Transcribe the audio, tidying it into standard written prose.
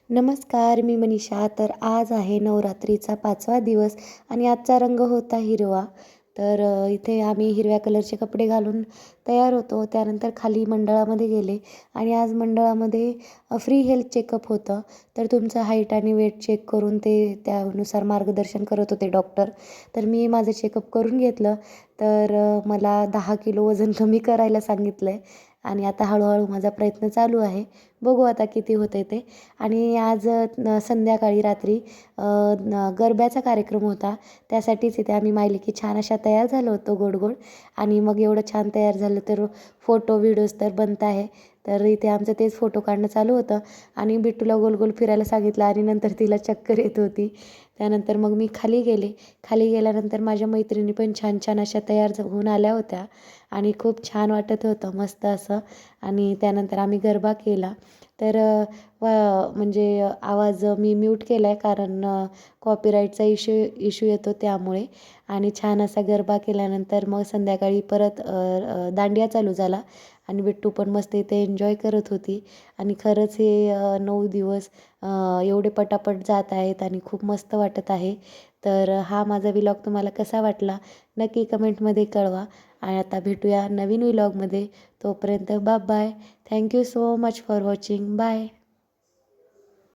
नमस्कार, मी मनीषा. तर आज आहे नवरात्रीचा 5वा दिवस आणि आजचा रंग होता हिरवा. तर इथे आम्ही हिरव्या कलरचे कपडे घालून तयार होतो. त्यानंतर खाली मंडळामध्ये गेले आणि आज मंडळामध्ये फ्री हेल्थ चेकअप होतं. तर तुमचं हाईट आणि वेट चेक करून ते त्यानुसार मार्गदर्शन करत होते डॉक्टर. तर मी माझं चेकअप करून घेतलं. तर मला 10 किलो वजन कमी करायला सांगितलं आहे आणि आता हळूहळू माझा प्रयत्न चालू आहे. बघू आता किती होते ते. आणि आज संध्याकाळी रात्री गरब्याचा कार्यक्रम होता. त्यासाठीच इथे आम्ही मायलेकी छान अशा तयार झालो होतो गोड गोड. आणि मग एवढं छान तयार झालं तर फोटो व्हिडिओज तर बनत आहे. तर इथे आमचं तेच फोटो काढणं चालू होतं आणि बिट्टूला गोल गोल फिरायला सांगितलं आणि नंतर तिला चक्कर येत होती. त्यानंतर मग मी खाली गेले. खाली गेल्यानंतर माझ्या मैत्रिणी पण छान छान अशा तयार होऊन आल्या होत्या आणि खूप छान वाटत होतं मस्त असं. आणि त्यानंतर आम्ही गरबा केला. तर म्हणजे आवाज मी म्यूट केला आहे कारण कॉपीराईटचा इश्यू येतो त्यामुळे. आणि छान असा गरबा केल्यानंतर मग संध्याकाळी परत दांडिया चालू झाला आणि बिट्टू पण मस्त इथे एन्जॉय करत होती. आणि खरंच हे 9 दिवस एवढे पटापट जात आहेत आणि खूप मस्त वाटत आहे. तर हा माझा विलॉग तुम्हाला कसा वाटला नक्की कमेंटमध्ये कळवा. आणि आता भेटूया नवीन विलॉगमध्ये. तोपर्यंत bye. Thank you so much for watching. Bye.